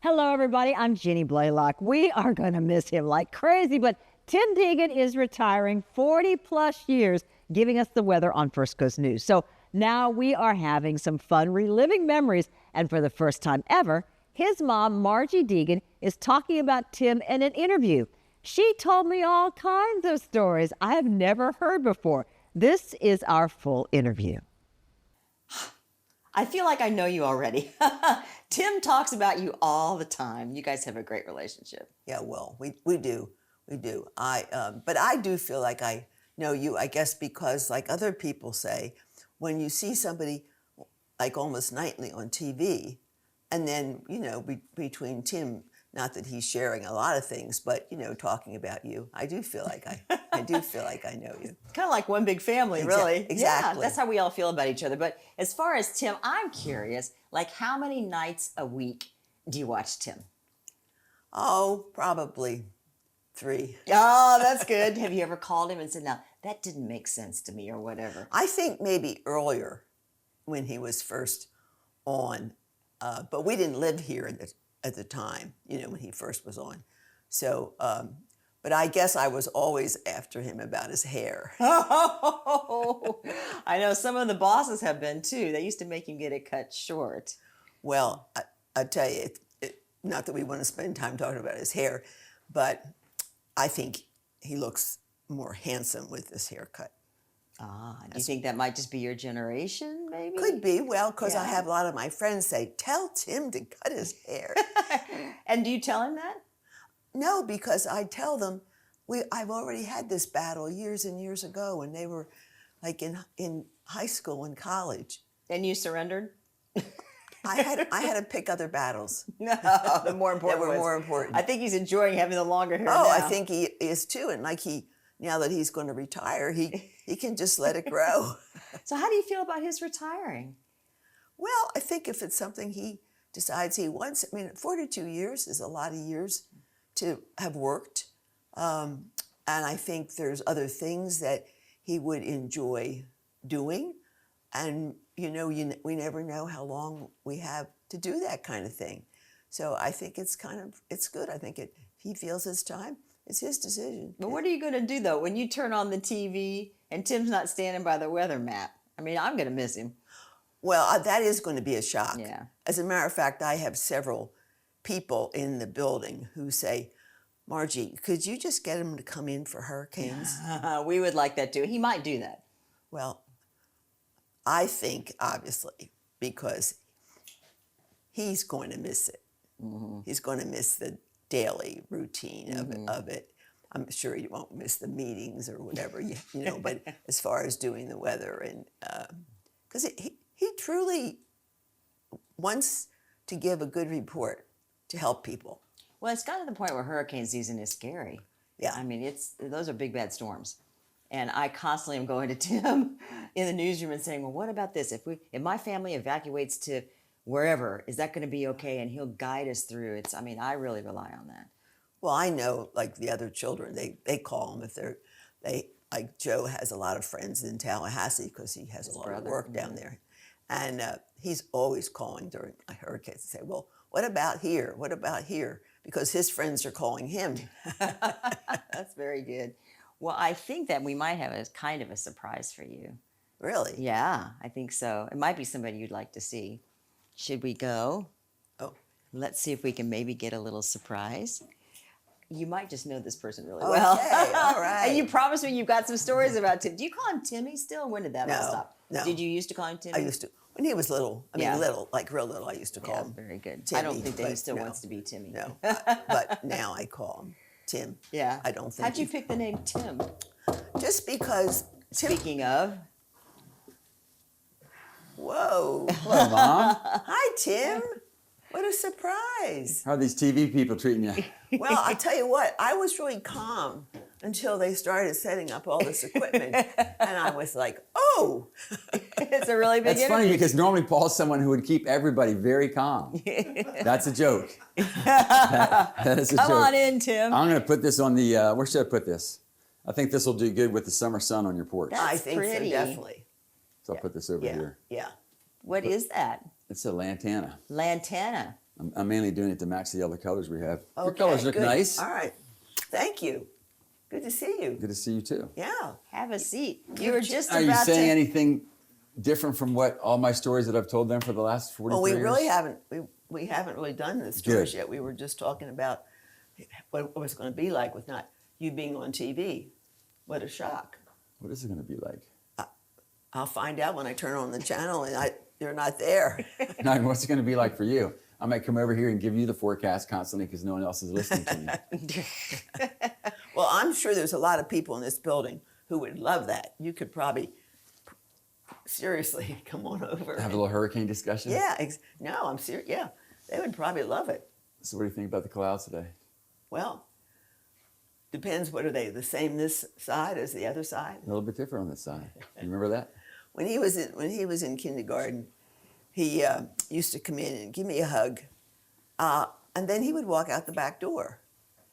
Hello, everybody. I'm Jeannie Blaylock. We are going to miss him like crazy, but Tim Deegan is retiring 40 plus years, giving us the weather on First Coast News. So now we are having some fun reliving memories. And for the first time ever, his mom, Margie Deegan, is talking about Tim in an interview. She told me all kinds of stories I have never heard before. This is our full interview. I feel like I know you already. Tim talks about you all the time. You guys have a great relationship. Yeah, well, we do. But I do feel like I know you, I guess, because like other people say, when you see somebody like almost nightly on TV, and then, between Tim, not that he's sharing a lot of things, but, talking about you, I do feel like I do feel like I know you. Kind of like one big family, really. Exactly. Yeah, that's how we all feel about each other. But as far as Tim, I'm curious, like how many nights a week do you watch Tim? Oh, probably 3. Oh, that's good. Have you ever called him and said, "Now, that didn't make sense to me," or whatever? I think maybe earlier when he was first on, but we didn't live here at the time, when he first was on. So, but I guess I was always after him about his hair. Oh, I know some of the bosses have been too. They used to make him get it cut short. Well, I tell you, not that we want to spend time talking about his hair, but I think he looks more handsome with this haircut. Ah, do you think that might just be your generation, maybe? Could be, well, because I Yeah. have a lot of my friends say, tell Tim to cut his hair. And do you tell him that? No, because I tell them, I've already had this battle years and years ago when they were like in high school and college. And you surrendered? I had to pick other battles. No, the more important That were ones. more important. I think he's enjoying having the longer hair Oh, now. I think he is too. And like now that he's going to retire, he can just let it grow. So how do you feel about his retiring? Well, I think if it's something he decides he wants, 42 years is a lot of years to have worked. And I think there's other things that he would enjoy doing. And, we never know how long we have to do that kind of thing. So I think it's good. I think if he feels it's time, it's his decision. But what are you going to do, though, when you turn on the TV and Tim's not standing by the weather map? I'm going to miss him. Well, that is going to be a shock. Yeah. As a matter of fact, I have several people in the building who say, Margie, could you just get him to come in for hurricanes? We would like that, too. He might do that. Well, I think, obviously, because he's going to miss it. Mm-hmm. He's going to miss the daily routine of it. I'm sure he won't miss the meetings or whatever, but as far as doing the weather, and because he truly wants to give a good report to help people. Well, it's gotten to the point where hurricane season is scary. Yeah. Those are big, bad storms. And I constantly am going to Tim in the newsroom and saying, well, what about this? If my family evacuates to wherever, is that going to be okay? And he'll guide us through. I really rely on that. Well, I know, like the other children, they call him if like Joe has a lot of friends in Tallahassee because he has a lot of work down there. And he's always calling during hurricanes and say, well, what about here? What about here? Because his friends are calling him. That's very good. Well, I think that we might have a kind of a surprise for you. Really? Yeah, I think so. It might be somebody you'd like to see. Should we go? Oh. Let's see if we can maybe get a little surprise. You might just know this person really Okay, well. all right. And you promised me you've got some stories about Tim. Do you call him Timmy still? When did that all stop? No. Did you used to call him Timmy? I used to. When he was little, little, like real little, I used to call him very good. Timmy, I don't think that he but still no. wants to be Timmy. No, but now I call him Tim. Yeah. I don't think. How'd you pick the name Tim? Just because Tim. Speaking of. Whoa. Hello, Mom. Hi, Tim. What a surprise. How are these TV people treating you? Well, I'll tell you what, I was really calm until they started setting up all this equipment. And I was like, oh. It's a really big That's funny because normally Paul's someone who would keep everybody very calm. That's a joke. That is a joke. Come on in, Tim. I'm going to put this on the, where should I put this? I think this will do good with the summer sun on your porch. That's I think pretty. so, definitely. So I'll put this over here. Yeah. What is that? It's a lantana. Lantana. I'm mainly doing it to match the other colors we have. Your Okay, colors look good. nice. All right. Thank you. Good to see you. Good to see you too. Yeah. Have a seat. You were just Are you about saying to. anything different from what all my stories that I've told them for the last 43 Well, we years? really haven't. We haven't really done the stories yet. We were just talking about what it was going to be like with not you being on TV. What a shock! What is it going to be like? I'll find out when I turn on the channel and you're not there. No, what's it going to be like for you? I might come over here and give you the forecast constantly because no one else is listening to me. Well, I'm sure there's a lot of people in this building who would love that. You could probably seriously come on over. Have a little hurricane discussion? Yeah. No, I'm serious. Yeah, they would probably love it. So what do you think about the clouds today? Well, depends. What are they? The same this side as the other side? A little bit different on this side. You remember that? When he was in kindergarten, he used to come in and give me a hug, and then he would walk out the back door,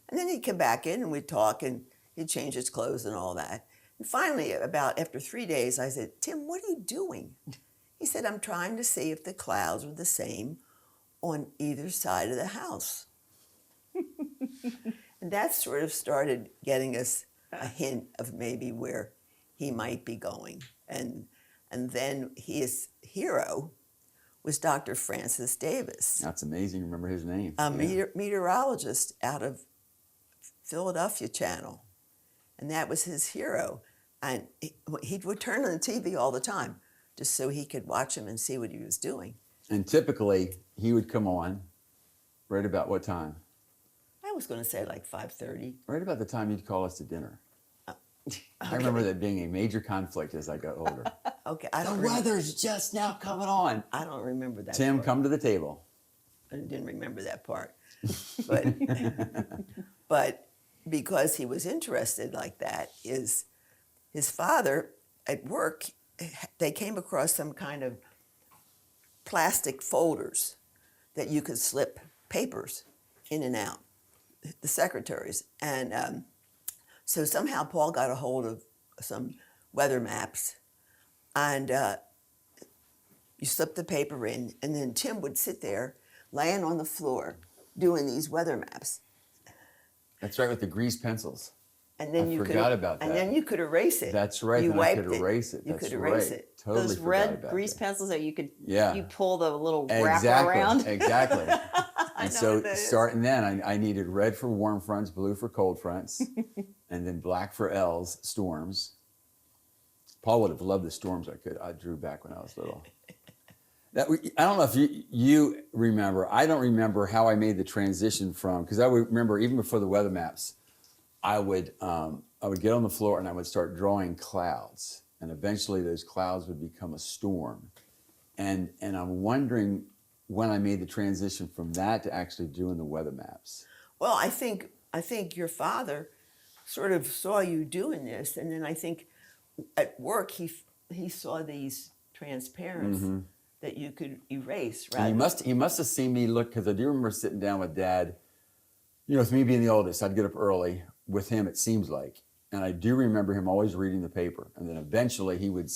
and then he'd come back in and we'd talk and he'd change his clothes and all that. And finally, about after 3 days, I said, "Tim, what are you doing?" He said, "I'm trying to see if the clouds were the same on either side of the house." And that sort of started getting us a hint of maybe where he might be going. And then his hero was Dr. Francis Davis, That's amazing. You remember his name. a meteorologist out of Philadelphia Channel. And that was his hero. And he would turn on the TV all the time just so he could watch him and see what he was doing. And typically, he would come on right about what time? I was going to say like 5:30. Right about the time you'd call us to dinner. I remember that being a major conflict as I got older. Okay, I The don't remember. weather's just now coming on. I don't remember that. Tim, part. come to the table. I didn't remember that part. But but because he was interested like that, his father at work, they came across some kind of plastic folders that you could slip papers in and out, the secretaries. And so somehow Paul got a hold of some weather maps, and you slip the paper in, and then Tim would sit there laying on the floor doing these weather maps. That's right, with the grease pencils. And then I you forgot could, about and that. then you could erase it. That's right, You then I wiped could erase it. You That's could erase right. it. Totally Those forgot red about grease that. pencils that you could Yeah. you pull the little wrapper Exactly, around. exactly. And so what that is. starting then, I needed red for warm fronts, blue for cold fronts, and then black for L's, storms. Paul would have loved the storms I drew back when I was little. I don't know if you remember. I don't remember how I made the transition from, because I would remember even before the weather maps, I would get on the floor and I would start drawing clouds, and eventually those clouds would become a storm. And I'm wondering when I made the transition from that to actually doing the weather maps. Well, I think your father sort of saw you doing this, and then I think at work he saw these transparents that you could erase. Right? And he must have seen me look, because I do remember sitting down with Dad. You know, with me being the oldest, I'd get up early with him, it seems like. And I do remember him always reading the paper. And then eventually he would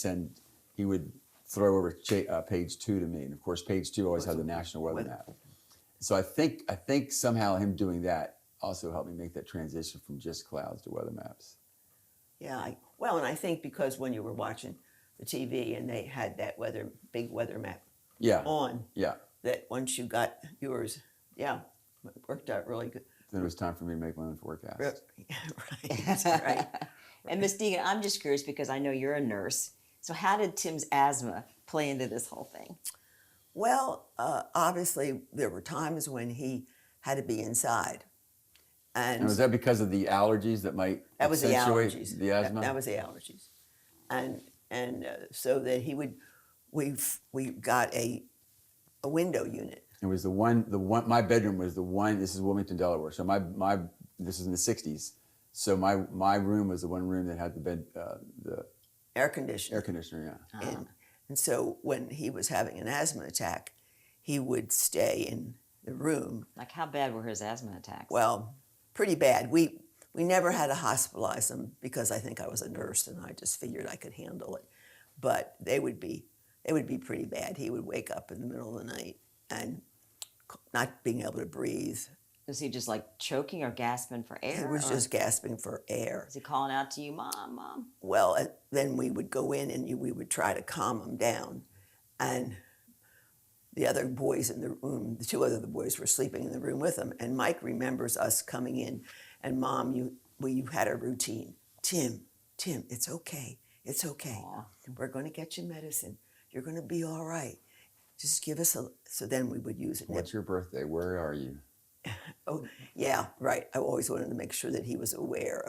throw over page 2 to me. And of course, page 2 always had the national weather map. So I think somehow him doing that also helped me make that transition from just clouds to weather maps. Yeah. And I think because when you were watching the TV and they had that big weather map Yeah. on, Yeah. that once you got yours, yeah, it worked out really good. Then it was time for me to make my own forecast. Right. Right. And Miss Deegan, I'm just curious because I know you're a nurse. So how did Tim's asthma play into this whole thing? Well, obviously there were times when he had to be inside. And was that because of the allergies that might That was the accentuate allergies. the asthma? That was the allergies, and so that we got a window unit. It was the one. My bedroom was the one. This is Wilmington, Delaware. So my this is in the '60s. So my room was the one room that had the Air conditioner. air conditioner. Yeah. And so when he was having an asthma attack, he would stay in the room. Like how bad were his asthma attacks? Well, pretty bad. We never had to hospitalize him because I think I was a nurse and I just figured I could handle it. But they would be pretty bad. He would wake up in the middle of the night and not being able to breathe. Was he just like choking or gasping for air? He was or just gasping for air. Was he calling out to you, Mom, Mom? Well, then we would go in and we would try to calm him down. And the other boys in the room, the two other boys were sleeping in the room with him. And Mike remembers us coming in, and Mom, you had a routine. Tim, it's okay. It's okay. Aw. We're going to get you medicine. You're going to be all right. Just give us a. So then we would use it. What's your birthday? Where are you? Oh, yeah, right. I always wanted to make sure that he was aware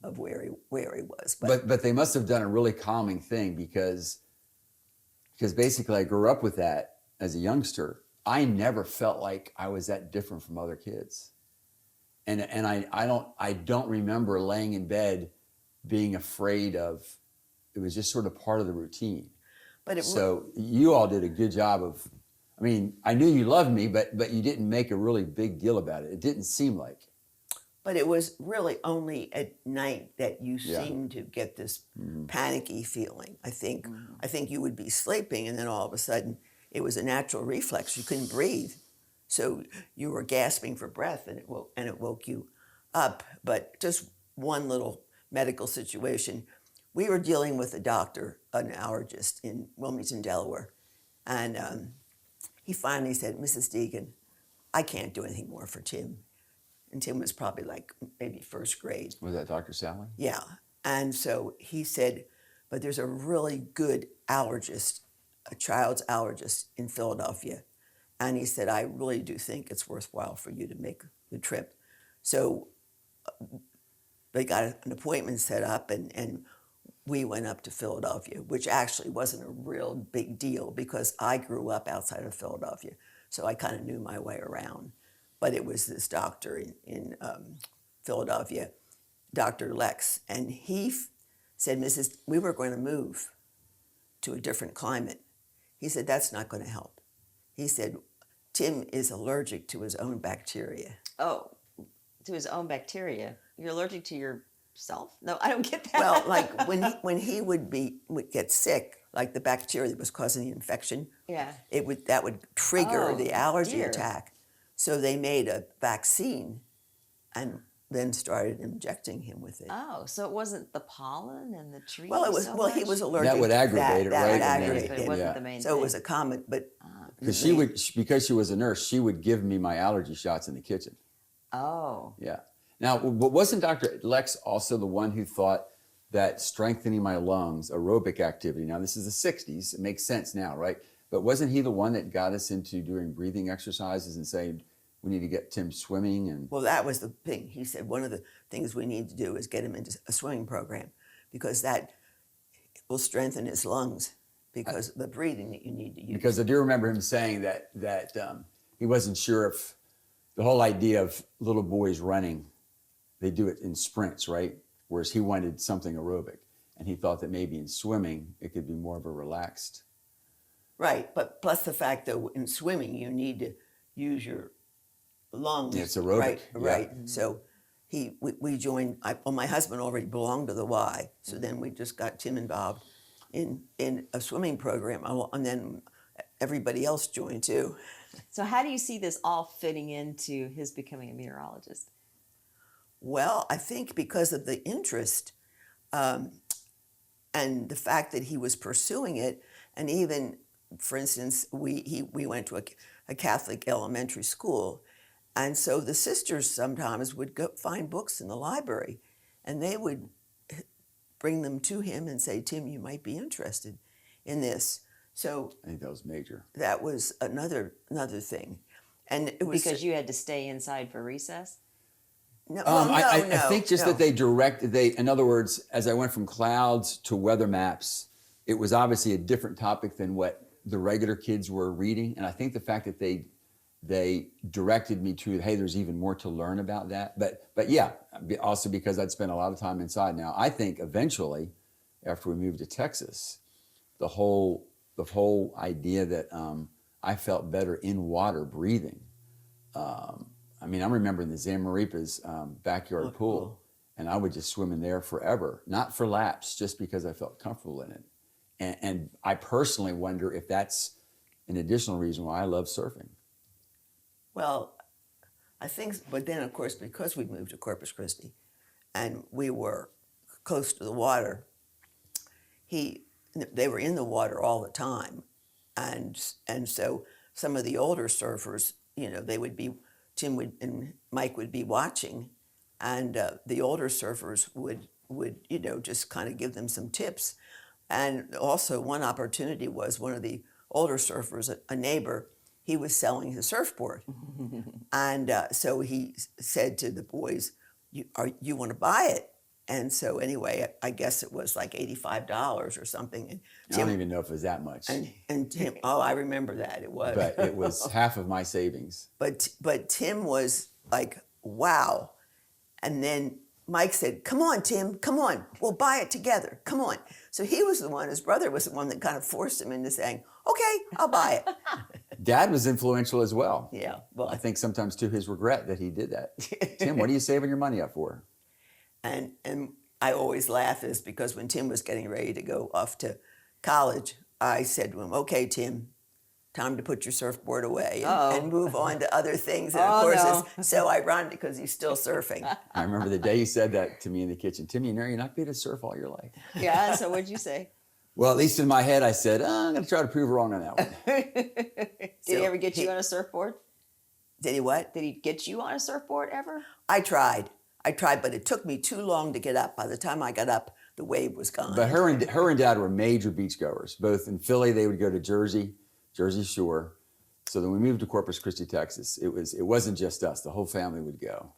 of where he was. But they must have done a really calming thing because basically I grew up with that as a youngster. I never felt like I was that different from other kids. And I don't remember laying in bed being afraid of. It was just sort of part of the routine. But so you all did a good job of. I mean, I knew you loved me, but you didn't make a really big deal about it. It didn't seem like. But it was really only at night that you Yeah. seemed to get this panicky feeling. I think you would be sleeping, and then all of a sudden it was a natural reflex. You couldn't breathe, so you were gasping for breath, and it woke you up. But just one little medical situation. We were dealing with a doctor, an allergist in Wilmington, Delaware, and he finally said, "Mrs. Deegan, I can't do anything more for Tim." And Tim was probably like maybe first grade. Was that Dr. Sally? Yeah. And so he said, "But there's a really good allergist, a child's allergist in Philadelphia." And he said, "I really do think it's worthwhile for you to make the trip." So they got an appointment set up, and we went up to Philadelphia, which actually wasn't a real big deal because I grew up outside of Philadelphia. So I kind of knew my way around. But it was this doctor in Philadelphia, Dr. Lex, and he said, we were going to move to a different climate. He said, "That's not going to help." He said, "Tim is allergic to his own bacteria." Oh, to his own bacteria. You're allergic to yourself? No, I don't get that. Well, like when he would get sick, like the bacteria that was causing the infection, yeah. that would trigger Oh, the allergy dear. attack. So they made a vaccine, and then started injecting him with it. Oh, so it wasn't the pollen and the trees. Well, it was. so well, he much? was allergic. That would aggravate it, that right? would And then- aggravate But it it. wasn't Yeah. the main So thing. it was a common, but Because she was a nurse, she would give me my allergy shots in the kitchen. Oh. Yeah. Now, but wasn't Dr. Lex also the one who thought that strengthening my lungs, aerobic activity, now this is the 60s, it makes sense now, right? But wasn't he the one that got us into doing breathing exercises and saying, we need to get Tim swimming? And well, that was the thing. He said one of the things we need to do is get him into a swimming program, because that will strengthen his lungs because of the breathing that you need to use. because I do remember him saying that he wasn't sure if the whole idea of little boys running, they do it in sprints, right? Whereas he wanted something aerobic. And he thought that maybe in swimming, it could be more of a relaxed. Right, but plus the fact that in swimming you need to use your lungs. Yeah, it's aerobic, Right, yeah. right. So we joined. My husband already belonged to the Y, so then we just got Tim involved in a swimming program, and then everybody else joined too. So how do you see this all fitting into his becoming a meteorologist? Well, I think because of the interest and the fact that he was pursuing it, and even, for instance, we went to a Catholic elementary school, and so the sisters sometimes would go find books in the library, and they would bring them to him and say, "Tim, you might be interested in this." So I think that was major. that was another thing, and it was Because you had to stay inside for recess? no, I no, think just no. that in other words, as I went from clouds to weather maps, it was obviously a different topic than what the regular kids were reading. And I think the fact that they directed me to, hey, there's even more to learn about that. But yeah, also because I'd spent a lot of time inside. Now, I think eventually, after we moved to Texas, the whole idea that I felt better in water breathing. I mean, I'm remembering the Zamaripa's backyard pool, and I would just swim in there forever, not for laps, just because I felt comfortable in it. And I personally wonder if that's an additional reason why I love surfing. Well, I think, but then of course, because we moved to Corpus Christi, and we were close to the water, they were in the water all the time, and so some of the older surfers, they would be, and Mike would be watching, and the older surfers would just kind of give them some tips, and also one opportunity was one of the older surfers, a neighbor, he was selling his surfboard, and so he said to the boys, "You want to buy it?" And so anyway, I guess it was like $85 or something. And I don't even know if it was that much. And Tim, oh, I remember that, it was. But it was half of my savings. But Tim was like, wow. And then Mike said, "Come on, Tim, come on, we'll buy it together, come on." So he was the one, his brother was the one that kind of forced him into saying, "Okay, I'll buy it." Dad was influential as well. Yeah, well, I think sometimes to his regret that he did that. Tim, what are you saving your money up for? And I always laugh is because when Tim was getting ready to go off to college, I said to him, "Okay, Tim, time to put your surfboard away and move on to other things." And of course, it's so ironic because he's still surfing. I remember the day he said that to me in the kitchen. "Tim, you're not going to be able to surf all your life." Yeah, so what'd you say? Well, at least in my head, I said, I'm going to try to prove wrong on that one. Did he ever get you on a surfboard? Did he what? Did he get you on a surfboard ever? I tried, but it took me too long to get up. By the time I got up, the wave was gone. But her and Dad were major beachgoers. Both in Philly, they would go to Jersey Shore. So then we moved to Corpus Christi, Texas. It wasn't just us. The whole family would go.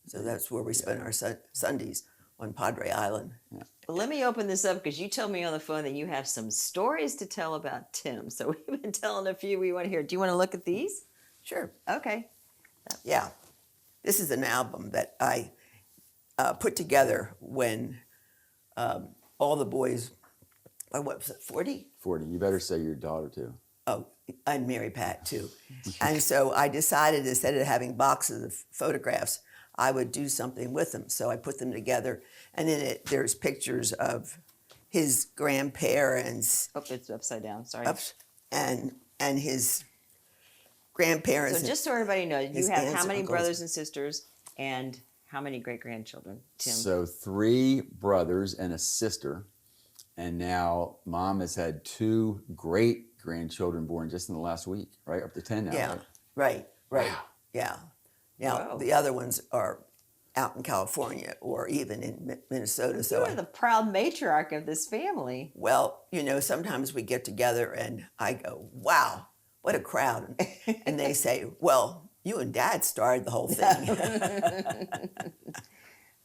So that's where we spent our Sundays, on Padre Island. Yeah. Well, let me open this up because you told me on the phone that you have some stories to tell about Tim. So we've been telling a few we want to hear. Do you want to look at these? Sure. Okay. Yeah. This is an album that I put together when all the boys, what was it, 40? 40. You better say your daughter, too. Oh, and Mary Pat, too. And so I decided instead of having boxes of photographs, I would do something with them. So I put them together. And in it, there's pictures of his grandparents. Oh, it's upside down. Sorry. And his grandparents. So just so everybody knows, you his have aunts how and many uncles. brothers and sisters and how many great-grandchildren, Tim? So 3 brothers and a sister. And now Mom has had 2 great-grandchildren born just in the last week, right? Up to 10 now. Yeah, right? right. Wow. Yeah. Now, Wow. the other ones are out in California or even in Minnesota. You So, are the proud matriarch of this family. well, sometimes we get together and I go, "Wow, what a crowd." And they say, "Well, you and Dad started the whole thing."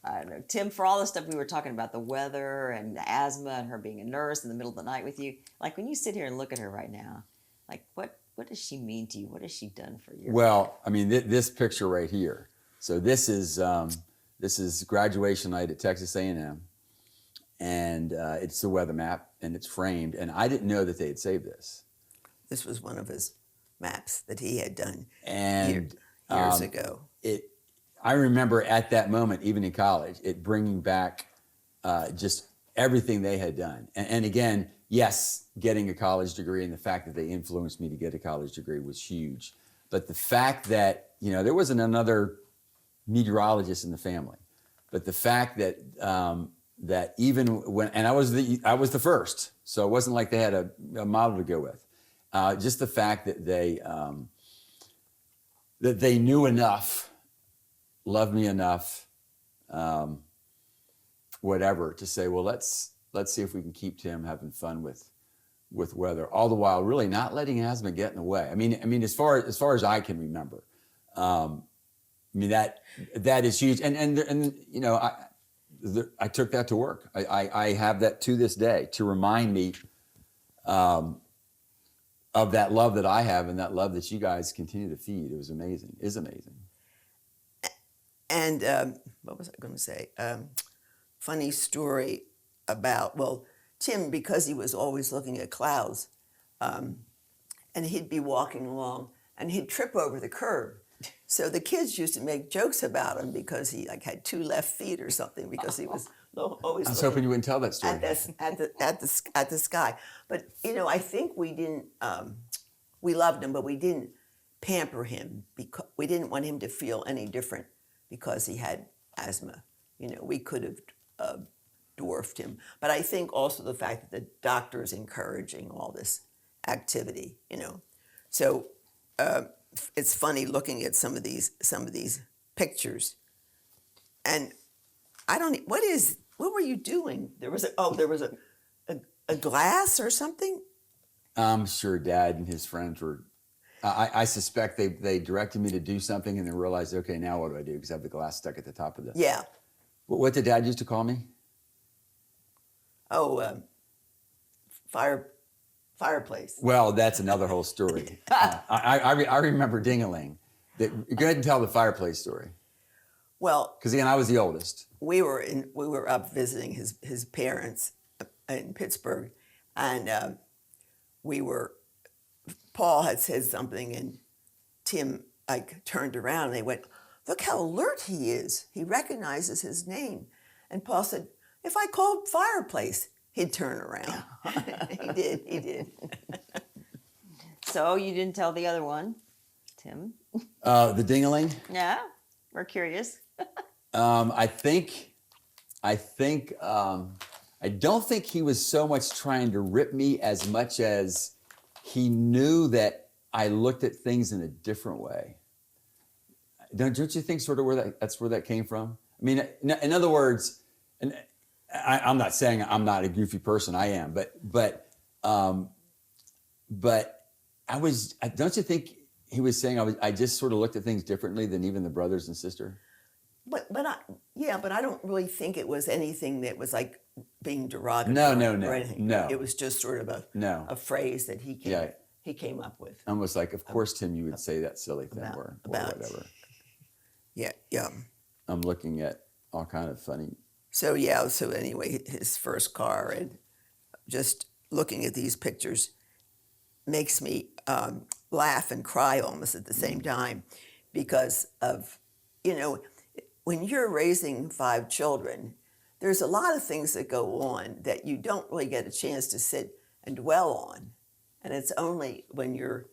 I don't know. Tim, for all the stuff we were talking about, the weather and the asthma and her being a nurse in the middle of the night with you, like when you sit here and look at her right now, like what does she mean to you? What has she done for you? Well, I mean, this picture right here. So this is graduation night at Texas A&M, and it's the weather map, and it's framed. And I didn't know that they had saved this. This was one of his maps that he had done And years ago. I remember at that moment, even in college, it bringing back just everything they had done. And again, yes, getting a college degree and the fact that they influenced me to get a college degree was huge. But the fact that, there wasn't another meteorologist in the family, but the fact that that even when, and I was the first, so it wasn't like they had a model to go with. Just the fact that they knew enough, loved me enough, whatever, to say, well, let's see if we can keep Tim having fun with weather, all the while really not letting asthma get in the way. I mean, as far as I can remember, that is huge. And I took that to work. I have that to this day to remind me of that love that I have and that love that you guys continue to feed. It was amazing. Is amazing. And what was I going to say? Funny story about, well, Tim, because he was always looking at clouds, and he'd be walking along and he'd trip over the curb. So the kids used to make jokes about him because he had 2 left feet or something, because he was always I was looking hoping you wouldn't tell that story. at the sky. But I think we didn't. We loved him, but we didn't pamper him because we didn't want him to feel any different because he had asthma. You know, we could have dwarfed him. But I think also the fact that the doctor is encouraging all this activity, you know. So it's funny looking at some of these pictures, and I don't. What were you doing? There was a glass or something. I'm sure Dad and his friends were. I suspect they directed me to do something and then realized, okay, now what do I do? Because I have the glass stuck at the top of the. Yeah. What did Dad used to call me? Oh, fireplace. Well, that's another whole story. I remember Ding-a-ling. Go ahead and tell the fireplace story. Well, Because again, I was the oldest. we were up visiting his parents in Pittsburgh, and Paul had said something, and Tim turned around and they went, "Look how alert he is. He recognizes his name." And Paul said, "If I called fireplace, he'd turn around." He did. So you didn't tell the other one, Tim? The Ding-a-ling? Yeah, we're curious. I don't think he was so much trying to rip me as much as he knew that I looked at things in a different way. Don't you think sort of that's where that came from? I mean, in other words, and I'm not saying I'm not a goofy person. I am, but I was. Don't you think he was saying I just sort of looked at things differently than even the brothers and sister? But I don't really think it was anything that was like being derogatory. No, or anything. no. It was just sort of a phrase that he came up with. Almost like, of course, Tim, you would say that silly thing or whatever. Yeah. I'm looking at all kind of funny. So anyway, his first car, and just looking at these pictures makes me laugh and cry almost at the same time, because of, you know, when you're raising 5 children, there's a lot of things that go on that you don't really get a chance to sit and dwell on. And it's only when you're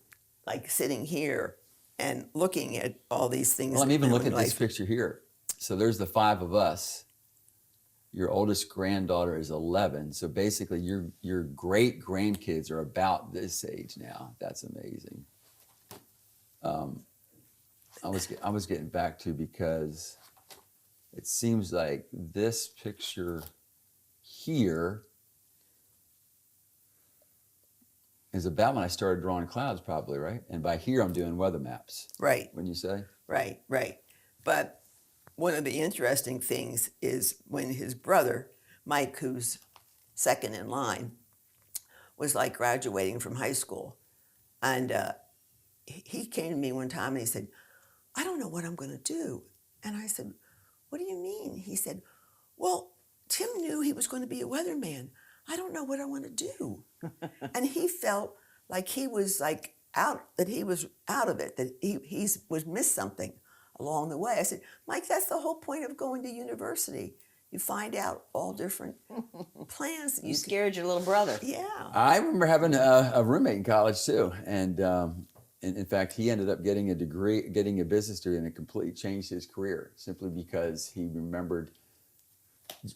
like sitting here and looking at all these things. Well, I'm even looking at this picture here. So there's the 5 of us. Your oldest granddaughter is 11. So basically your great grandkids are about this age now. That's amazing. I was getting back to, because it seems like this picture here is about when I started drawing clouds, probably, right? And by here, I'm doing weather maps. Right. Wouldn't you say? Right. But one of the interesting things is when his brother, Mike, who's second in line, was like graduating from high school. And he came to me one time and he said, "I don't know what I'm going to do." And I said, "What do you mean?" He said, "Well, Tim knew he was going to be a weatherman. I don't know what I want to do." And he felt like he was out of it, that he was missed something along the way. I said, "Mike, that's the whole point of going to university. You find out all different plans." You scared your little brother. Yeah. I remember having a roommate in college too, and in fact, he ended up getting a business degree, and it completely changed his career simply because he remembered,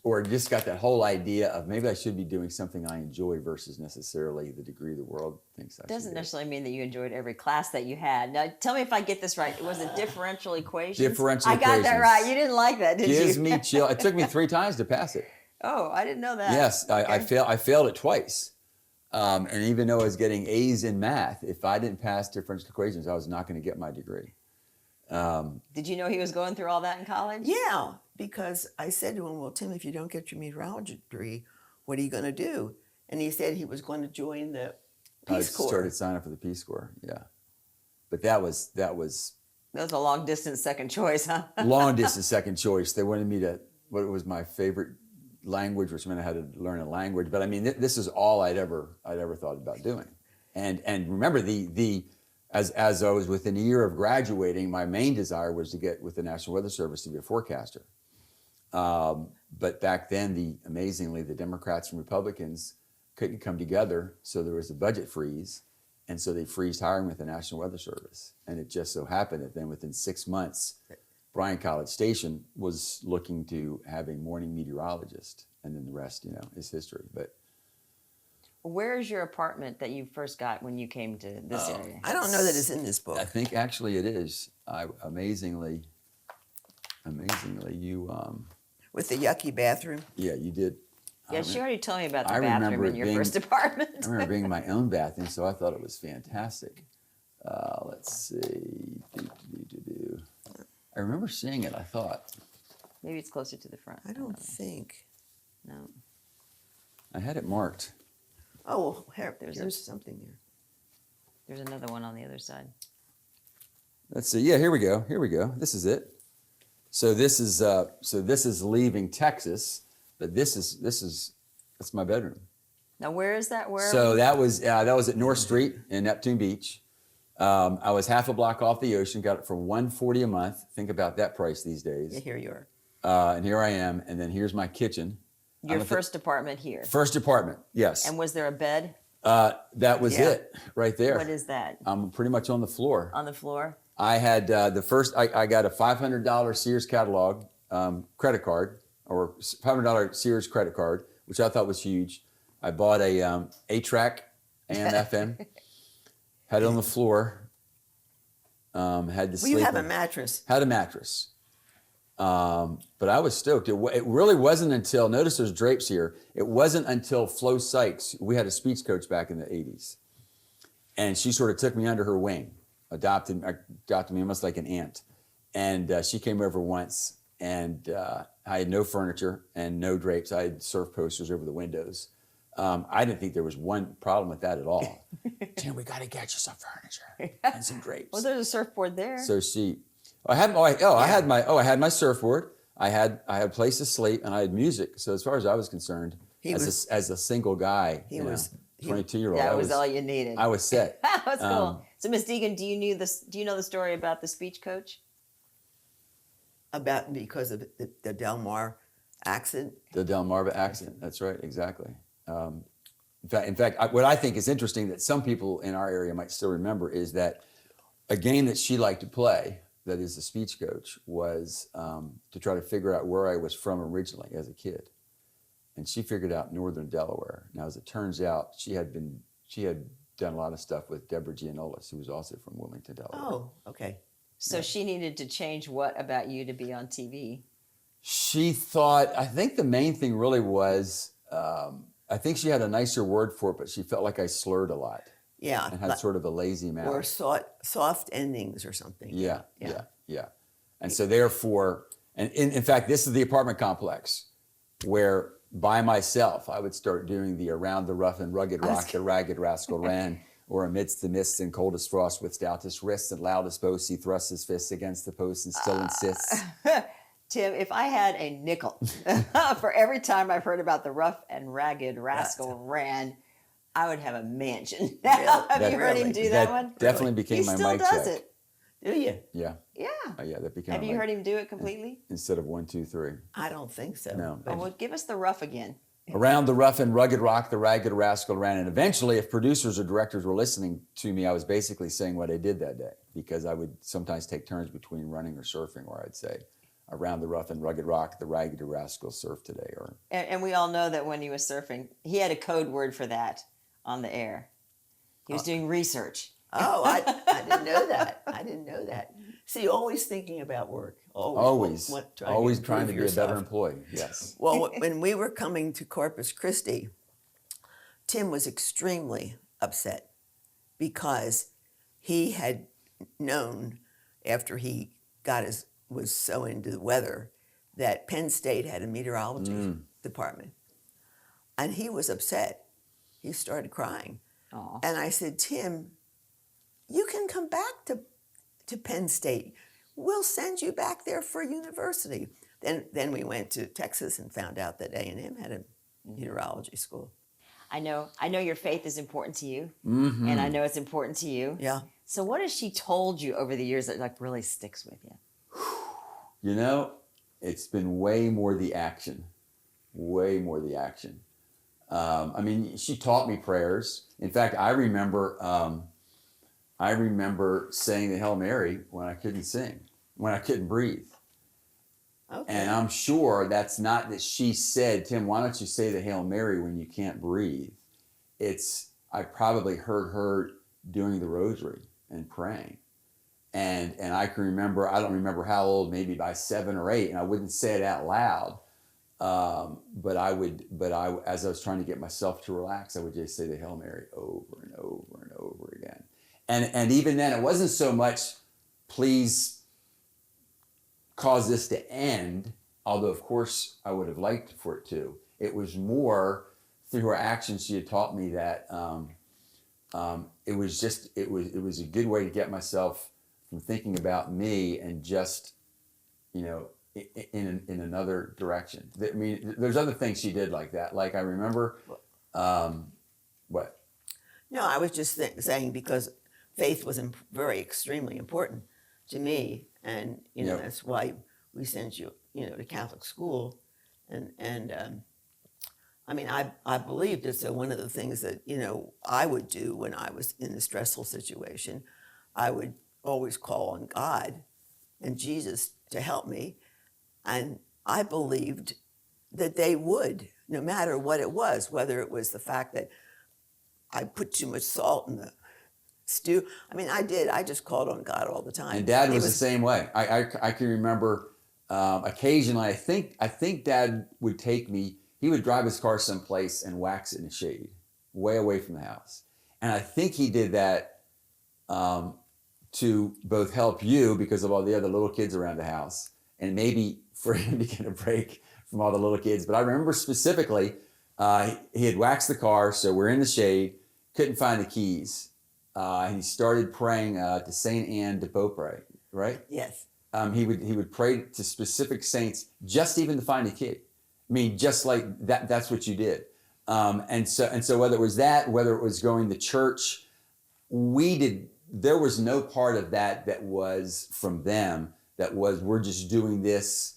or just got that whole idea of maybe I should be doing something I enjoy versus necessarily the degree the world thinks I should. Doesn't necessarily mean that you enjoyed every class that you had. Now, tell me if I get this right. It was a differential equation. Differential I got that equations. right. You didn't like that, did you? Gives me chill. It took me 3 times to pass it. Oh, I didn't know that. Yes, I failed it twice. And even though I was getting A's in math, if I didn't pass differential equations, I was not going to get my degree. Did you know he was going through all that in college? Yeah, because I said to him, "Well, Tim, if you don't get your meteorology degree, what are you going to do?" And he said he was going to join the Peace Corps. I started signing up for the Peace Corps, yeah. But that was That was a long distance second choice, huh? long distance second choice. They wanted me to, what was my favorite language, which meant I had to learn a language. But I mean, this is all I'd ever thought about doing. And remember, as I was within a year of graduating, my main desire was to get with the National Weather Service to be a forecaster. But back then, amazingly, the Democrats and Republicans couldn't come together, so there was a budget freeze, And so they freezed hiring with the National Weather Service. And it just so happened that then within 6 months, Bryan College Station was looking to have a morning meteorologist. And then the rest, is history. But Where is your apartment that you first got when you came to this area? I don't know that it's in this book. I think actually it is. Amazingly, you, With the yucky bathroom. yeah, you did. Yeah, she already told me about the I bathroom remember in your being- first apartment. I remember being in my own bathroom, so I thought it was fantastic. Let's see. I remember seeing it, I thought. Maybe it's closer to the front. I don't think. know. I had it marked. Oh, well, here's There's something there. There's another one on the other side. Let's see. Yeah, here we go. This is it. So this is leaving Texas, but that's my bedroom. Now, where is that? Where? So that was at North Street in Neptune Beach. I was half a block off the ocean. Got it for $140 a month. Think about that price these days. Yeah, here you are. And here I am. And then here's my kitchen. Your first apartment here. First apartment, yes. And was there a bed? That was Yeah. it right there. What is that? I'm pretty much on the floor. On the floor? I had I got a $500 Sears catalog credit card, or $500 Sears credit card, which I thought was huge. I bought a 8-track AM FM, had it on the floor, had to Well, sleep. you have a on- mattress. Had a mattress. But I was stoked. It really wasn't until, notice there's drapes here. It wasn't until Flo Sykes, we had a speech coach back in the 80s. And she sort of took me under her wing, adopted me almost like an aunt. And she came over once, and I had no furniture and no drapes. I had surf posters over the windows. I didn't think there was one problem with that at all. Tim, we got to get you some furniture and some drapes. Well, there's a surfboard there. So I had my surfboard. I had a place to sleep, and I had music. So as far as I was concerned, as a single guy, 22-year-old, Yeah, it was all you needed. I was set. That's cool. So, Miss Deegan, do you know the story about the speech coach? Because of the Del Mar accident. The Delmarva accident. That's right, exactly. In fact, what I think is interesting that some people in our area might still remember is that a game that she liked to play, that is the speech coach, was to try to figure out where I was from originally as a kid. And she figured out northern Delaware. Now, as it turns out, she had done a lot of stuff with Deborah Gianolis, who was also from Wilmington, Delaware. Oh, okay. So she needed to change what about you to be on TV? She thought, I think the main thing really was, I think she had a nicer word for it, but she felt like I slurred a lot. Yeah. And had sort of a lazy mouth. Or soft endings or something. Yeah. And so therefore, and in fact, this is the apartment complex where by myself, I would start doing the around the rough and rugged rock, the ragged rascal ran, or amidst the mists and coldest frost with stoutest wrists and loudest boasts, he thrusts his fists against the post and still insists. Tim, if I had a nickel for every time I've heard about the rough and ragged rascal ran, I would have a mansion. Have you heard him do that one? Definitely became my mic check. He still does it. Do you? Yeah. Yeah. Yeah, that became Have you heard him do it completely? Instead of 1, 2, 3. I don't think so. No. But Well, give us the rough again. Around the rough and rugged rock, the ragged rascal ran. And eventually, if producers or directors were listening to me, I was basically saying what I did that day, because I would sometimes take turns between running or surfing, where I'd say, around the rough and rugged rock, the ragged rascal surf today. Or And we all know that when he was surfing, he had a code word for that on the air. He was doing research. Oh, I didn't know that. I didn't know that. See, always thinking about work. always trying to be a yourself. better employee. Yes. Well, when we were coming to Corpus Christi, Tim was extremely upset because he had known, after he was so into the weather, that Penn State had a meteorology department. And he was upset. He started crying. Aw. And I said, Tim, you can come back to Penn State. We'll send you back there for university. Then we went to Texas and found out that A&M had a meteorology school. I know your faith is important to you, and I know it's important to you. Yeah. So what has she told you over the years that like really sticks with you? You know, it's been way more the action. Way more the action. I mean, she taught me prayers. In fact, I remember I remember saying the Hail Mary when I couldn't sing, when I couldn't breathe. Okay. And I'm sure that's not that she said, Tim, why don't you say the Hail Mary when you can't breathe? I probably heard her doing the rosary and praying. And I can remember, I don't remember how old, maybe by 7 or 8, and I wouldn't say it out loud. But as I was trying to get myself to relax, I would just say the Hail Mary over and over and over again. And even then, it wasn't so much, please cause this to end, although of course I would have liked for it to. It was more through her actions. She had taught me that it was a good way to get myself from thinking about me and just, in another direction. I mean, there's other things she did like that. Like I remember, what? No, I was just saying because faith was very extremely important to me, and Yep. that's why we sent you to Catholic school, and I mean I believed it. So one of the things that I would do when I was in a stressful situation, I would always call on God and Jesus to help me, and I believed that they would, no matter what it was, whether it was the fact that I put too much salt in the stew. I mean, I did. I just called on God all the time. And Dad was the same way. I can remember occasionally. I think Dad would take me. He would drive his car someplace and wax it in the shade, way away from the house. And I think he did that to both help you because of all the other little kids around the house, and maybe for him to get a break from all the little kids. But I remember specifically, he had waxed the car, so we're in the shade, couldn't find the keys. And he started praying to Saint Anne de Beaupré, right? Yes. He would pray to specific saints just even to find a kid. I mean, just like that. That's what you did. And so whether it was that, whether it was going to church, there was no part of that was from them. That was, we're just doing this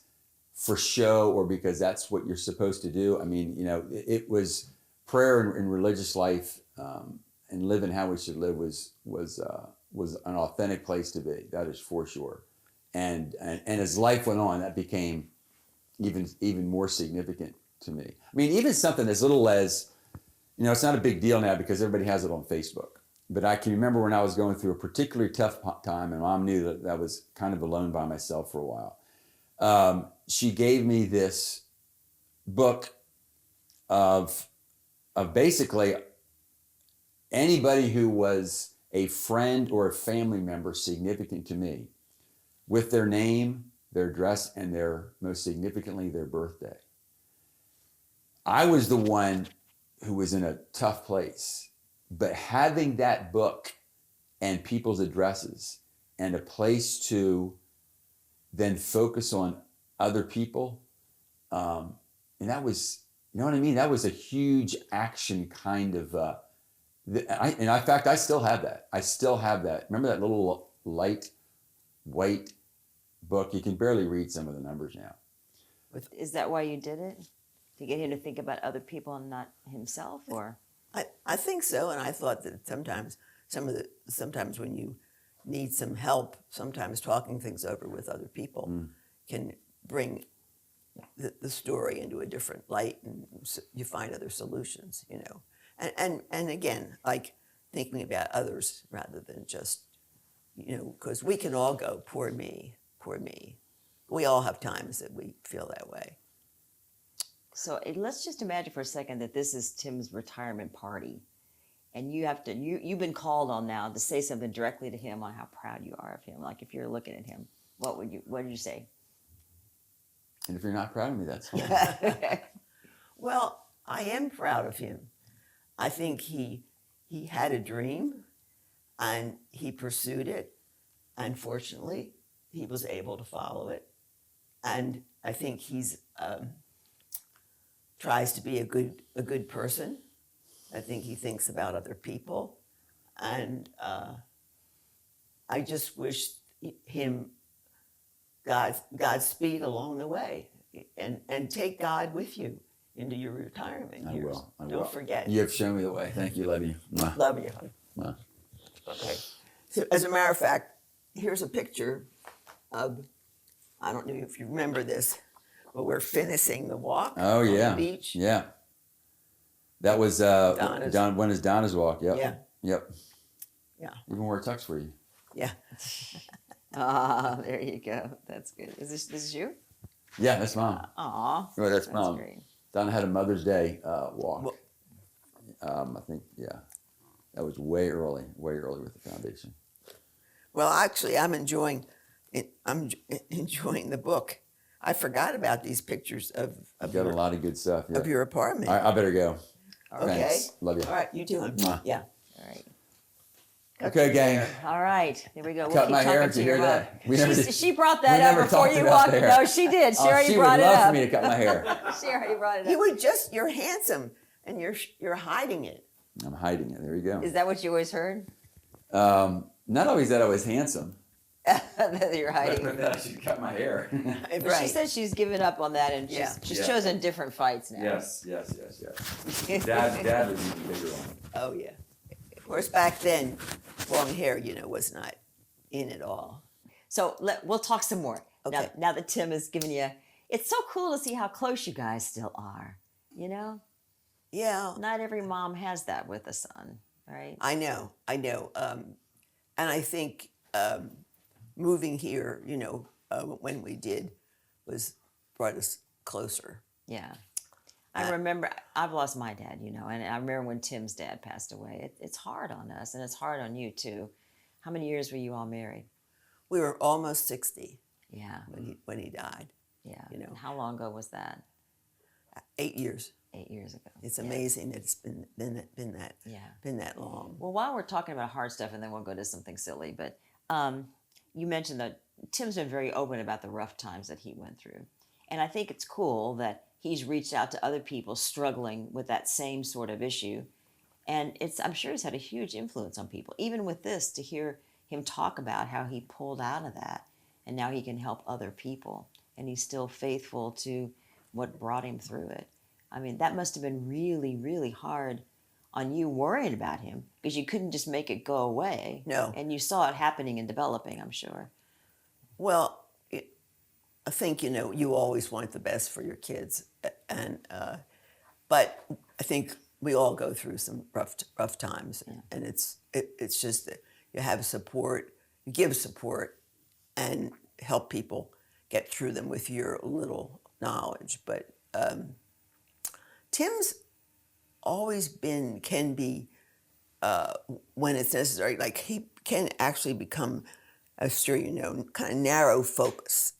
for show or because that's what you're supposed to do. I mean, it was prayer and religious life. And living how we should live was an authentic place to be. That is for sure. And as life went on, that became even more significant to me. I mean, even something as little as, it's not a big deal now because everybody has it on Facebook. But I can remember when I was going through a particularly tough time, and Mom knew that I was kind of alone by myself for a while. She gave me this book of basically anybody who was a friend or a family member significant to me, with their name, their address, and most significantly, their birthday. I was the one who was in a tough place, but having that book and people's addresses and a place to then focus on other people, and that was, you know what I mean? That was a huge action kind of, in fact, I still have that. Remember that little light white book? You can barely read some of the numbers now. Is that why you did it? To get him to think about other people and not himself, or? I think so, and I thought that sometimes when you need some help, sometimes talking things over with other people can bring the story into a different light, and you find other solutions, And again, like thinking about others rather than just, because we can all go, poor me, poor me. We all have times that we feel that way. So let's just imagine for a second that this is Tim's retirement party, and you've been called on now to say something directly to him on how proud you are of him. Like if you're looking at him, what would you say? And if you're not proud of me, that's fine. Well, I am proud of him. I think he had a dream, and he pursued it. Unfortunately, he was able to follow it, and I think he's tries to be a good person. I think he thinks about other people, and I just wish him Godspeed along the way, and take God with you into your retirement years. I will. Don't forget. You have shown me the way. Thank you. Love you. Mwah. Love you. Mwah. Okay. So, as a matter of fact, here's a picture of, I don't know if you remember this, but we're finishing the walk Oh on yeah, the beach. yeah. That was Donna's. when is Donna's walk? Yep. Yeah. Yep. Yeah. Even wore a tux for you. Yeah. Ah, there you go. That's good. Is this is you? Yeah, that's mom. Aw, Oh, that's mom. great. Donna had a Mother's Day walk. Well- I think that was way early with the foundation. Well, actually, I'm enjoying it. I'm enjoying the book. I forgot about these pictures of Got a lot of good stuff. Yeah. of your apartment. I better go. Okay. Thanks. Love you. All right, you too. Mwah. Yeah. All right. Okay, gang. All right. Here we go. Cut keep my hair. talking Did to you your hear mom. that? We never did- She brought we that up never before talked you about walked. the hair. No, she did. She already she brought would it love up. for me to cut my hair. She already brought it You up. would you're handsome and you're hiding it. I'm hiding it. There you go. Is that what you always heard? Not always that I was handsome. That you're hiding. But that I should cut my hair. But she said she's given up on that and she's Yeah. chosen different fights now. Yes. Dad was even bigger one. Oh yeah. Of course, back then, long hair, was not in at all. So we'll talk some more. Okay. Now that Tim has given you, it's so cool to see how close you guys still are. You know, Yeah. not every mom has that with a son, right? I know. And I think moving here, when we did, brought us closer. Yeah. I remember, I've lost my dad, and I remember when Tim's dad passed away. It's hard on us, and it's hard on you too. How many years were you all married? We were almost 60 Yeah. when he died. Yeah. You know. And how long ago was that? 8 years. 8 years ago. It's Yeah. amazing that it's been that Yeah. been that long. Well, while we're talking about hard stuff, and then we'll go to something silly, but you mentioned that Tim's been very open about the rough times that he went through. And I think it's cool that he's reached out to other people struggling with that same sort of issue. And I'm sure he's had a huge influence on people. Even with this, to hear him talk about how he pulled out of that and now he can help other people. And he's still faithful to what brought him through it. I mean, that must have been really, really hard on you worrying about him because you couldn't just make it go away. No. And you saw it happening and developing, I'm sure. Well, I think you always want the best for your kids, but I think we all go through some rough times, and it's just that you have support, you give support, and help people get through them with your little knowledge. But Tim's always can be when it's necessary. Like he can actually become, I'm sure kind of narrow focus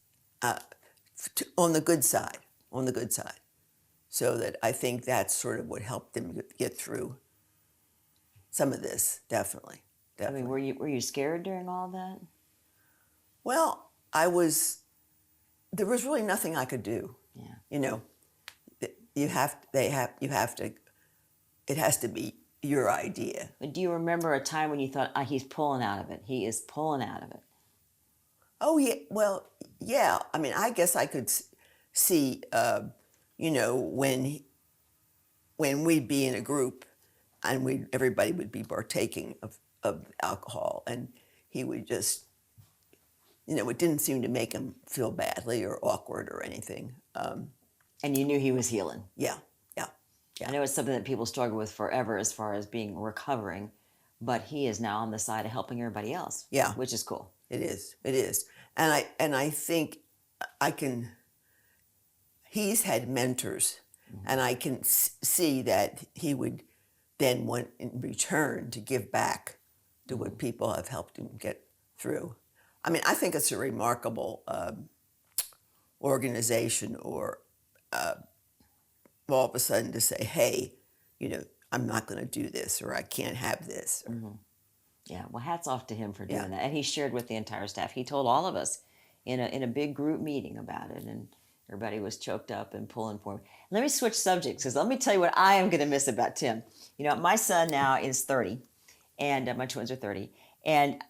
on the good side. So that I think that's sort of what helped him get through some of this. Definitely. I mean, were you scared during all that? Well, there was really nothing I could do. Yeah. It has to be your idea. But do you remember a time when you thought, he's pulling out of it? He is pulling out of it. Oh, yeah. Well, yeah. I mean, I guess I could see, when we'd be in a group and everybody would be partaking of alcohol, and he would just, it didn't seem to make him feel badly or awkward or anything. And you knew he was healing. Yeah. I know it's something that people struggle with forever as far as being recovering, but he is now on the side of helping everybody else. Yeah. Which is cool. It is. And I think he's had mentors, and I can see that he would then want in return to give back to what people have helped him get through. I mean, I think it's a remarkable organization, or all of a sudden to say, hey, I'm not going to do this, or I can't have this. Yeah, well, hats off to him for doing Yeah. that. And he shared with the entire staff. He told all of us in a big group meeting about it, and everybody was choked up and pulling for him. Let me switch subjects, because let me tell you what I am going to miss about Tim. My son now is 30, and my twins are 30. And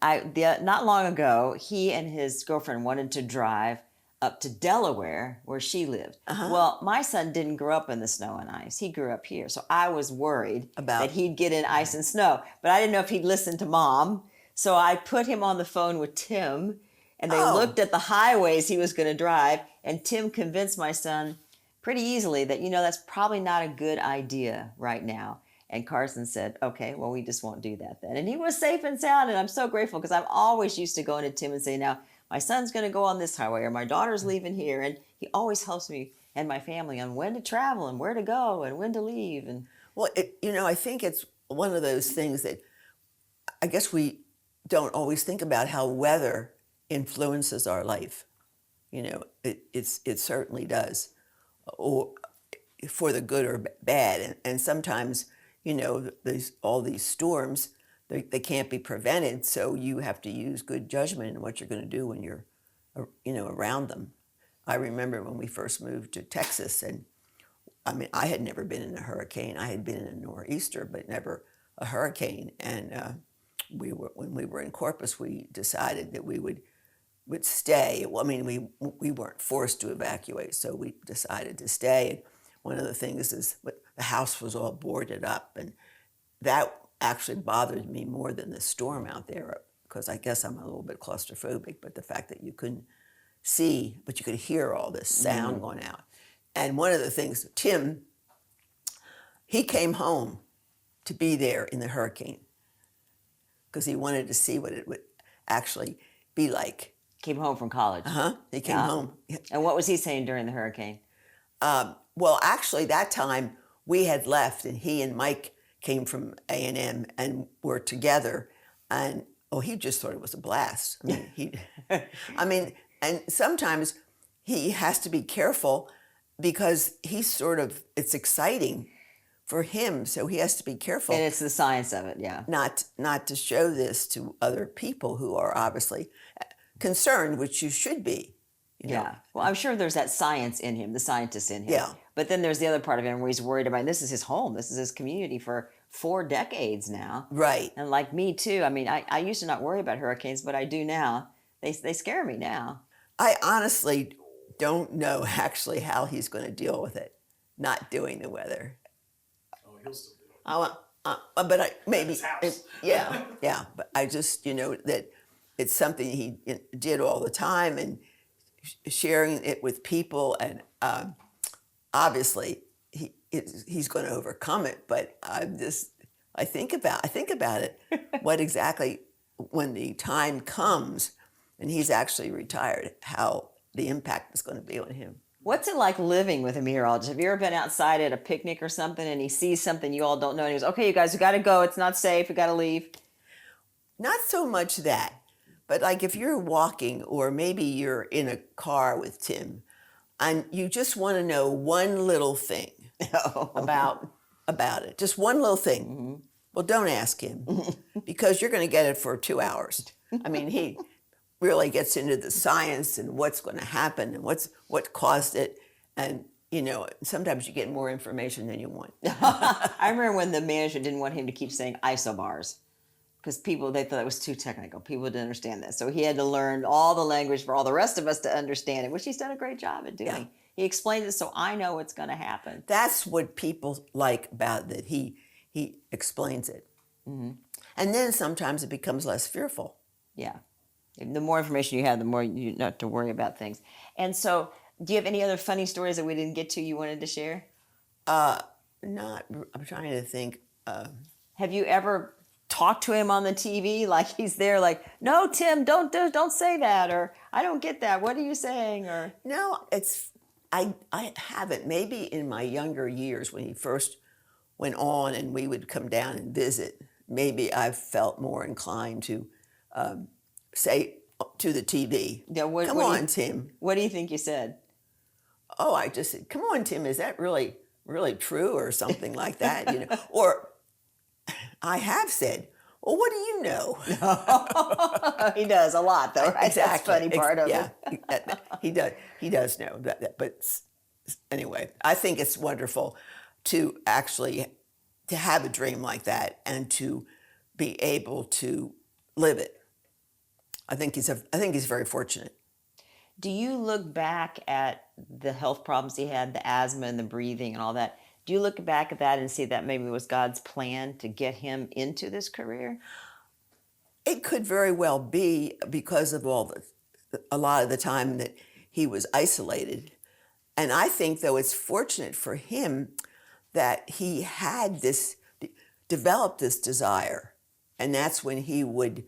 not long ago, he and his girlfriend wanted to drive up to Delaware, where she lived. Well, my son didn't grow up in the snow and ice. He grew up here. So I was worried that he'd get in ice and snow. But I didn't know if he'd listen to Mom. So I put him on the phone with Tim, and they Oh. looked at the highways he was going to drive, and Tim convinced my son pretty easily that, that's probably not a good idea right now. And Carson said, okay, well, we just won't do that then. And he was safe and sound, and I'm so grateful because I'm always used to going to Tim and saying, now, my son's going to go on this highway or my daughter's leaving here. And he always helps me and my family on when to travel and where to go and when to leave. And Well, I think it's one of those things that I guess we don't always think about how weather influences our life. It certainly does, or for the good or bad. And sometimes, all these storms, they can't be prevented. So you have to use good judgment in what you're going to do when you're, around them. I remember when we first moved to Texas, and I had never been in a hurricane. I had been in a nor'easter, but never a hurricane. And when we were in Corpus, we decided that we would stay. Well, we weren't forced to evacuate, so we decided to stay. And one of the things is the house was all boarded up, and that actually bothered me more than the storm out there, because I guess I'm a little bit claustrophobic. But the fact that you couldn't see, but you could hear all this sound going out. And one of the things, Tim, he came home to be there in the hurricane because he wanted to see what it would actually be like. came home from college. He came home. And what was he saying during the hurricane? Well, actually, that time we had left, and he and Mike came from A&M and were together. And he just thought it was a blast. And sometimes he has to be careful because it's exciting for him, so he has to be careful. And it's the science of it, yeah. Not to show this to other people who are obviously concerned, which you should be. Yeah. Well, I'm sure there's that science in him, the scientist in him. Yeah. But then there's the other part of him where he's worried about, this is his home, this is his community for 4 decades now. Right. And like me too. I used to not worry about hurricanes, but I do now. They scare me now. I honestly don't know actually how he's going to deal with it, not doing the weather. Oh, he'll still do it. But maybe, his house. yeah. But I just, that it's something he did all the time, and sharing it with people, and obviously he's going to overcome it. But I think about it. What exactly, when the time comes and he's actually retired, how the impact is going to be on him. What's it like living with a meteorologist? Have you ever been outside at a picnic or something and he sees something you all don't know and he goes, okay, you guys, we got to go. It's not safe. We got to leave. Not so much that, but like if you're walking, or maybe you're in a car with Tim and you just want to know one little thing about it, just one little thing. Mm-hmm. Well, don't ask him because you're going to get it for 2 hours. He really gets into the science and what's going to happen and what caused it, and sometimes you get more information than you want. I remember when the manager didn't want him to keep saying isobars because they thought it was too technical. People didn't understand that, so he had to learn all the language for all the rest of us to understand it, which he's done a great job at doing. Yeah. He explained it so I know what's going to happen. That's what people like about that. He explains it, mm-hmm. And then sometimes it becomes less fearful. Yeah. The more information you have, the more you don't have to worry about things. And so, do you have any other funny stories that we didn't get to you wanted to share? I'm trying to think. Have you ever talked to him on the TV like he's there, like, no, Tim, don't say that, or I don't get that. What are you saying? Or no, I haven't. Maybe in my younger years when he first went on and we would come down and visit, maybe I felt more inclined to say to the TV, come on, Tim. What do you think you said? Oh, I just said, come on, Tim, is that really, really true, or something like that? Or I have said, well, what do you know? He does a lot, though, right? Exactly. That's the funny part of it. Yeah, he does know that. But anyway, I think it's wonderful to actually to have a dream like that and to be able to live it. I think he's very fortunate. Do you look back at the health problems he had, the asthma and the breathing and all that? Do you look back at that and see that maybe it was God's plan to get him into this career? It could very well be because of a lot of the time that he was isolated. And I think, though, it's fortunate for him that he had developed this desire. And that's when he would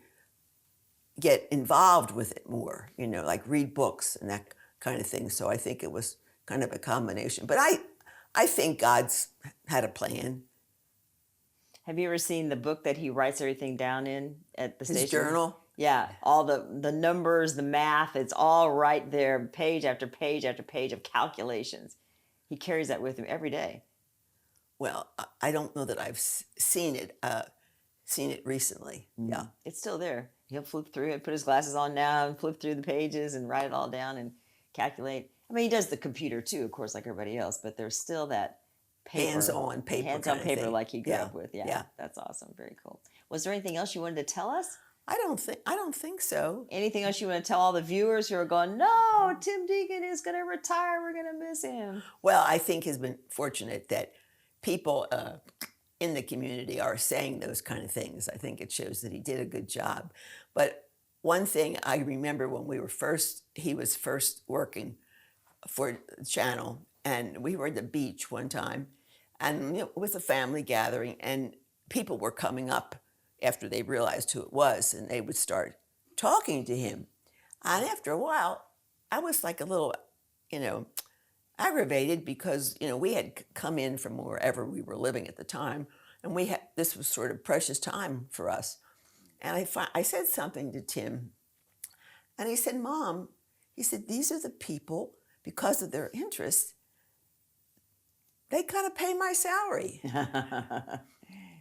get involved with it more, like read books and that kind of thing. So I think it was kind of a combination. But I think God's had a plan. Have you ever seen the book that he writes everything down in at the His station? journal? Yeah, all the numbers, the math, it's all right there, page after page after page of calculations. He carries that with him every day. Well, I don't know that I've seen it recently. Yeah. It's still there. He'll flip through it, put his glasses on now and flip through the pages and write it all down and calculate. I mean, he does the computer too, of course, like everybody else, but there's still that paper. Hands-on paper Hands-on kind of paper thing. like he grew Yeah. up with. Yeah, Yeah. that's awesome. Very cool. Was there anything else you wanted to tell us? I don't think so. Anything else you want to tell all the viewers who are going, no, Tim Deegan is going to retire. We're going to miss him. Well, I think he's been fortunate that people in the community are saying those kind of things. I think it shows that he did a good job. But one thing I remember when he was first working for the channel, and we were at the beach one time, and with a family gathering, and people were coming up after they realized who it was, and they would start talking to him. And after a while, I was like a little, aggravated because, we had come in from wherever we were living at the time, and this was sort of precious time for us. And I said something to Tim, and he said, Mom, he said, these are the people, because of their interest, they kind of pay my salary.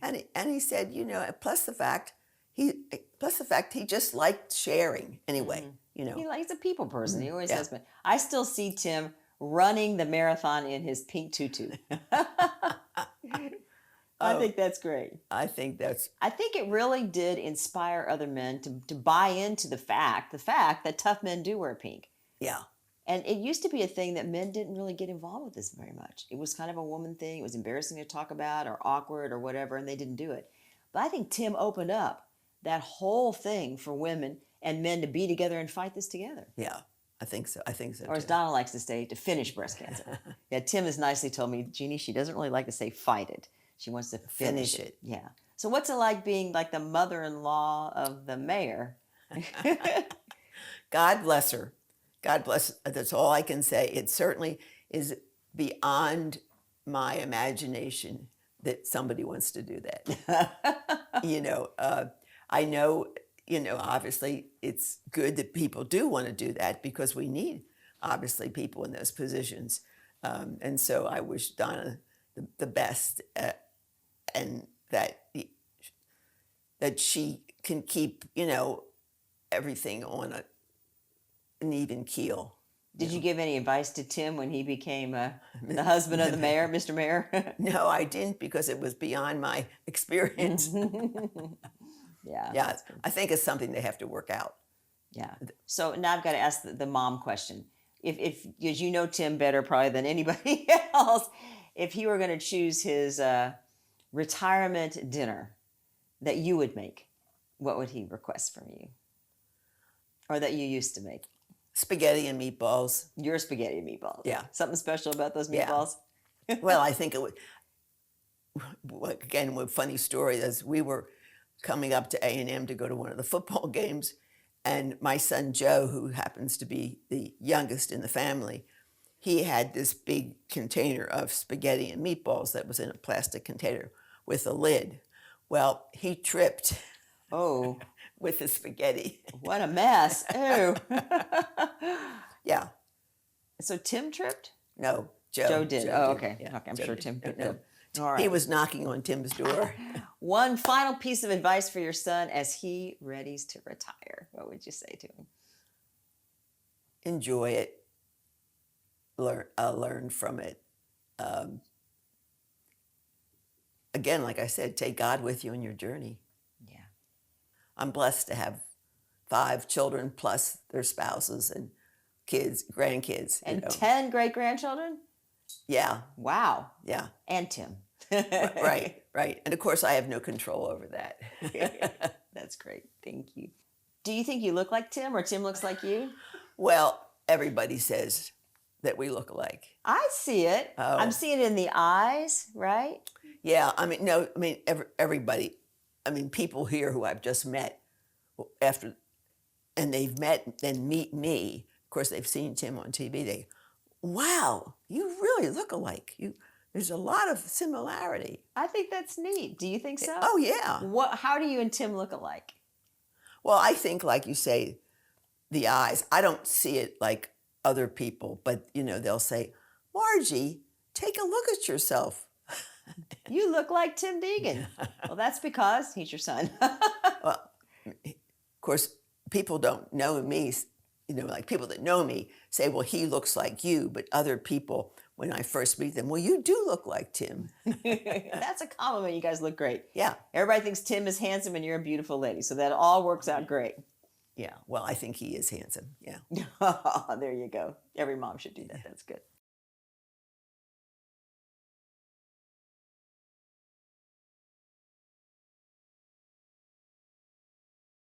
And he said, plus the fact he just liked sharing anyway. He's a people person. He always has been. I still see Tim running the marathon in his pink tutu. I think that's great. I think it really did inspire other men to buy into the fact that tough men do wear pink. Yeah. And it used to be a thing that men didn't really get involved with this very much. It was kind of a woman thing. It was embarrassing to talk about or awkward or whatever, and they didn't do it. But I think Tim opened up that whole thing for women and men to be together and fight this together. Yeah, I think so. Or as Donna likes to say, to finish breast cancer. Yeah, Tim has nicely told me, Jeannie, she doesn't really like to say fight it. She wants to finish it. Yeah. So what's it like being like the mother-in-law of the mayor? God bless her. God bless. That's all I can say. It certainly is beyond my imagination that somebody wants to do that. I know, obviously it's good that people do want to do that because we need, obviously, people in those positions. And so I wish Donna the best and that she can keep, everything on an even keel. Did you give any advice to Tim when he became the husband of the mayor, Mr. Mayor? No, I didn't because it was beyond my experience. Yeah, I think it's something they have to work out. Yeah. So now I've got to ask the mom question. If because you know Tim better probably than anybody else, if he were going to choose his retirement dinner that you would make, what would he request from you? Or that you used to make? Spaghetti and meatballs. Your spaghetti and meatballs. Yeah. Something special about those meatballs? Yeah. Well, I think it would. Again, a funny story is we were coming up to A&M to go to one of the football games, and my son Joe, who happens to be the youngest in the family, he had this big container of spaghetti and meatballs that was in a plastic container with a lid. Well, he tripped. Oh. With the spaghetti. What a mess. Oh. Yeah. So Tim tripped? No, Joe. Joe did. Joe Okay. did. Yeah, Okay. I'm Joe sure did. Tim picked No. up. All right. He was knocking on Tim's door. One final piece of advice for your son as he readies to retire. What would you say to him? Enjoy it. Learn from it. Again, like I said, take God with you in your journey. Yeah. I'm blessed to have 5 children plus their spouses and kids, grandkids. And 10 great-grandchildren? Yeah. Wow. Yeah. And Tim. Right. And of course, I have no control over that. That's great. Thank you. Do you think you look like Tim or Tim looks like you? Well, everybody says that we look alike. I see it. Oh. I'm seeing it in the eyes, right? Yeah, I mean, no, I mean, everybody, I mean, people here who I've just met after, and they've met, then meet me. Of course, they've seen Tim on TV. They, wow, you really look alike. There's a lot of similarity. I think that's neat. Do you think so? Oh, yeah. How do you and Tim look alike? Well, I think, like you say, the eyes. I don't see it like other people, but, they'll say, Margie, take a look at yourself. You look like Tim Deegan. Well, that's because he's your son. Well, of course, people don't know me, like people that know me say, well, he looks like you, but other people, when I first meet them, well, you do look like Tim. That's a compliment. You guys look great. Yeah. Everybody thinks Tim is handsome and you're a beautiful lady, so that all works out great. Yeah, well, I think he is handsome, yeah. There you go. Every mom should do that. That's good.